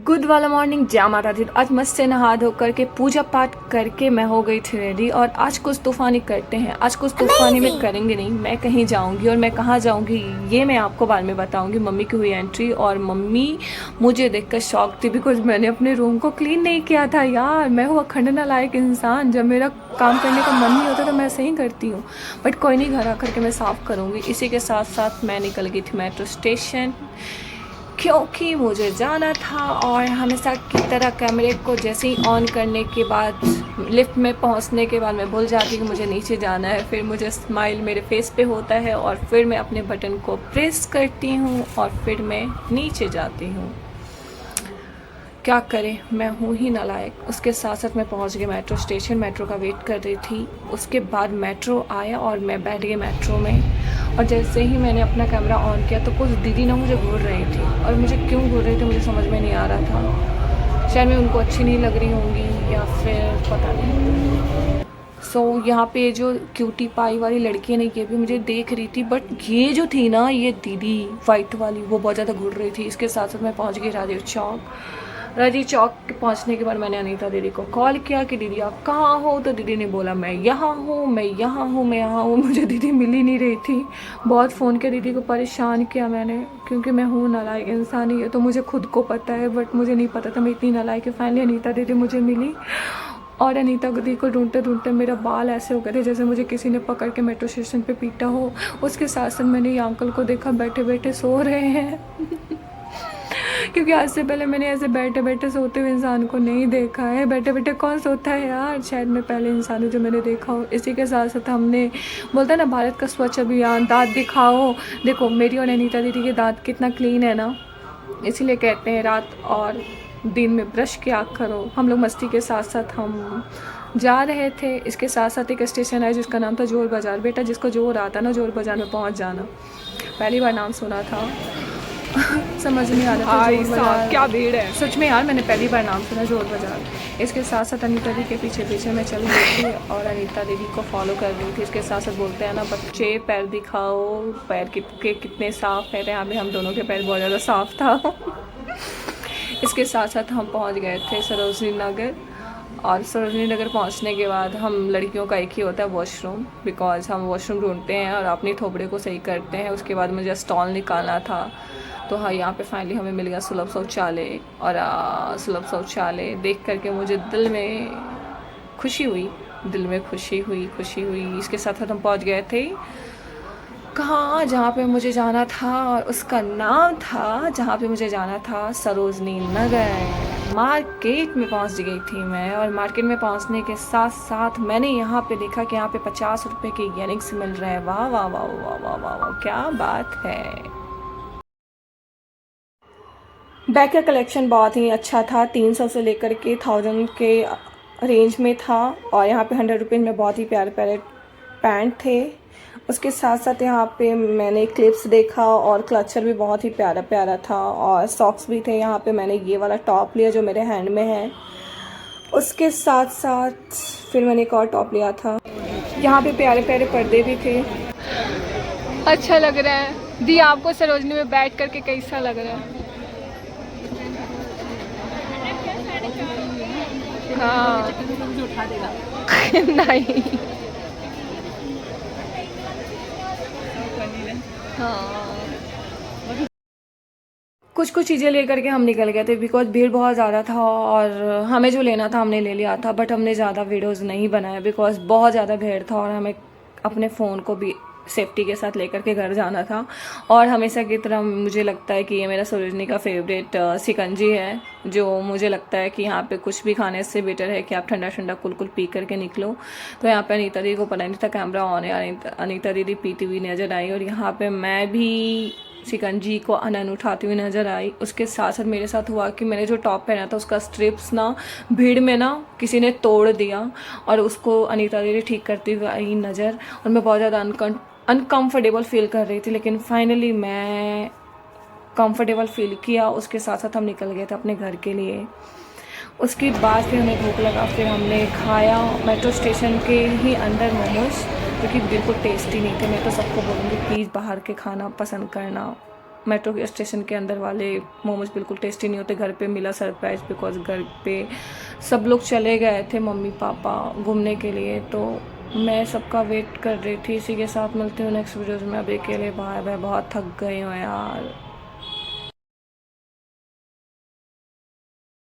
Good वाला morning, जय माता दी। आज मस्त से नहा धो करके पूजा पाठ करके मैं हो गई थी रेडी। और आज कुछ तूफानी करते हैं। आज कुछ तूफानी में करेंगे नहीं, मैं कहीं जाऊंगी और मैं कहाँ जाऊंगी ये मैं आपको बाद में बताऊंगी। मम्मी की हुई एंट्री और मम्मी मुझे देखकर शॉक थी बिकॉज मैंने अपने रूम को क्लीन नहीं किया था। यार मैं हूँ अखंड नालायक इंसान, जब मेरा काम करने का मन नहीं होता तो मैं ऐसे ही करती हूँ। बट कोई नहीं, घर आकर के मैं साफ़ करूँगी। इसी के साथ साथ मैं निकल गई थी मेट्रो स्टेशन क्योंकि मुझे जाना था। और हमेशा की तरह कैमरे को जैसे ही ऑन करने के बाद लिफ्ट में पहुंचने के बाद मैं भूल जाती कि मुझे नीचे जाना है। फिर मुझे स्माइल मेरे फेस पे होता है और फिर मैं अपने बटन को प्रेस करती हूँ और फिर मैं नीचे जाती हूँ। क्या करें, मैं हूँ ही नालायक। उसके साथ साथ मैं पहुँच गई मेट्रो स्टेशन, मेट्रो का वेट कर रही थी। उसके बाद मेट्रो आया और मैं बैठ गई मेट्रो में। और जैसे ही मैंने अपना कैमरा ऑन किया तो कुछ दीदी ना मुझे घूर रही थी। और मुझे क्यों घूर रही थी मुझे समझ में नहीं आ रहा था। शायद मैं उनको अच्छी नहीं लग रही होंगी या फिर पता नहीं। यहाँ पे जो क्यूटी पाई वाली लड़की है ना, ये भी मुझे देख रही थी। बट ये जो थी ना, ये दीदी वाइट वाली, वो बहुत ज़्यादा घूर रही थी। इसके साथ साथ मैं पहुँच गई राजीव चौक। राजीव चौक के पहुंचने के बाद मैंने अनीता दीदी को कॉल किया कि दीदी आप कहाँ हो। तो दीदी ने बोला मैं यहाँ हूँ, मैं यहाँ हूँ, मैं यहाँ हूँ। मुझे दीदी मिल ही नहीं रही थी। बहुत फ़ोन किया, दीदी को परेशान किया मैंने, क्योंकि मैं हूँ नालायक इंसान ही है तो मुझे खुद को पता है। बट मुझे नहीं पता था मैं इतनी नालायक है। फाइनली अनीता दीदी मुझे मिली और अनीता दीदी को ढूंढते ढूंढते मेरा बाल ऐसे हो गए थे जैसे मुझे किसी ने पकड़ के मेट्रो स्टेशन पे पीटा हो। उसके साथ साथ मैंने ये अंकल को देखा बैठे बैठे सो रहे हैं क्योंकि आज से पहले मैंने ऐसे बैठे बैठे सोते हुए इंसान को नहीं देखा है। बैठे बैठे कौन सोता है यार, शायद मैं पहले इंसान हूँ जो मैंने देखा हो। इसी के साथ साथ हमने बोलता है ना भारत का स्वच्छ अभियान, दांत दिखाओ। देखो मेरी और अनीता दीदी के दांत कितना क्लीन है ना, इसीलिए कहते हैं रात और दिन में ब्रश किया करो। हम लोग मस्ती के साथ साथ हम जा रहे थे। इसके साथ साथ एक स्टेशन है जिसका नाम था जोर बाज़ार। बेटा जिसको जोर आता ना, जोर बाज़ार में पहुंच जाना। पहली बार नाम सुना था समझ नहीं आ रहा था जोर बाज़ार क्या भीड़ है। सच में यार मैंने पहली बार नाम सुना जोर बाज़ार। इसके साथ साथ अनीता दीदी के पीछे पीछे मैं चल रही थी और अनीता दीदी को फॉलो कर रही थी। इसके साथ साथ बोलते हैं ना बच्चे पैर दिखाओ, पैर कितने साफ़ है। यहाँ पे हम दोनों के पैर बहुत ज़्यादा साफ़ था इसके साथ साथ हम पहुँच गए थे सरोजनी नगर। और सरोजनी नगर पहुंचने के बाद हम लड़कियों का एक ही होता है वॉशरूम, बिकॉज़ हम वॉशरूम ढूंढते हैं और अपनी थोपड़े को सही करते हैं। उसके बाद मुझे स्टॉल निकालना था तो हाँ यहाँ पे फाइनली हमें मिल गया सुलभ शौचालय। और सुलभ शौचालय देख करके मुझे दिल में खुशी हुई, खुशी हुई। इसके साथ साथ हम पहुँच गए थे कहाँ, जहाँ पे मुझे जाना था। और उसका नाम था, जहाँ पे मुझे जाना था, सरोजनी नगर। मार्केट में पहुँच गई थी मैं। और मार्केट में पहुँचने के साथ साथ मैंने यहाँ पे देखा कि यहाँ पे 50 रुपये के इयरिंग्स मिल रहे हैं। वाह वाह वाह वाह वाह वाह वाह, क्या बात है। बैग का कलेक्शन बहुत ही अच्छा था। 300 से लेकर के 1000 के रेंज में था। और यहाँ पे 100 रुपीज़ में बहुत ही प्यारे प्यारे पैंट थे। उसके साथ साथ यहाँ पे मैंने क्लिप्स देखा और क्लचर भी बहुत ही प्यारा प्यारा था। और सॉक्स भी थे। यहाँ पे मैंने ये वाला टॉप लिया जो मेरे हैंड में है। उसके साथ साथ फिर मैंने एक और टॉप लिया था। यहाँ पे प्यारे प्यारे पर्दे भी थे। अच्छा लग रहा है दी, आपको सरोजनी में बैठ करके कैसा लग रहा है? हाँ नहीं हाँ, कुछ चीज़ें लेकर के हम निकल गए थे बिकॉज भीड़ बहुत ज़्यादा था। और हमें जो लेना था हमने ले लिया था। बट हमने ज़्यादा वीडियोस नहीं बनाया बिकॉज बहुत ज़्यादा भीड़ था और हमें अपने फ़ोन को भी सेफ्टी के साथ लेकर के घर जाना था। और हमेशा की तरह मुझे लगता है कि ये मेरा सरोजनी का फेवरेट शिकंजी है, जो मुझे लगता है कि यहाँ पे कुछ भी खाने से बेटर है कि आप ठंडा ठंडा कुल पी करके निकलो। तो यहाँ पे अनीता दीदी को पता नहीं था कैमरा ऑन है। अनीता दीदी पीती हुई नज़र आई और यहाँ पे मैं भी शिकंजी को आनंद उठाती हुई नज़र आई। उसके साथ साथ मेरे साथ हुआ कि मैंने जो टॉप पहना था उसका स्ट्रिप्स ना भीड़ में ना किसी ने तोड़ दिया और उसको अनीता दीदी ठीक करती हुई आई नज़र। और मैं बहुत ज़्यादा अनकम्फर्टेबल फील कर रही थी, लेकिन फाइनली मैं कंफर्टेबल फील किया। उसके साथ साथ हम निकल गए थे अपने घर के लिए। उसके बाद फिर हमें भूख लगा, फिर हमने खाया मेट्रो स्टेशन के ही अंदर मोमोज, जो कि बिल्कुल टेस्टी नहीं थे। मैं तो सबको बोलूँगी प्लीज़ बाहर के खाना पसंद करना, मेट्रो के स्टेशन के अंदर वाले मोमोज बिल्कुल टेस्टी नहीं होते। घर पे मिला सरप्राइज, बिकॉज घर पे सब लोग चले गए थे, मम्मी पापा घूमने के लिए, तो मैं सबका वेट कर रही थी। इसी के साथ मिलती हूँ नेक्स्ट वीडियोज़ में। अभी के लिए बाय बाय। बहुत थक गई हूँ यार।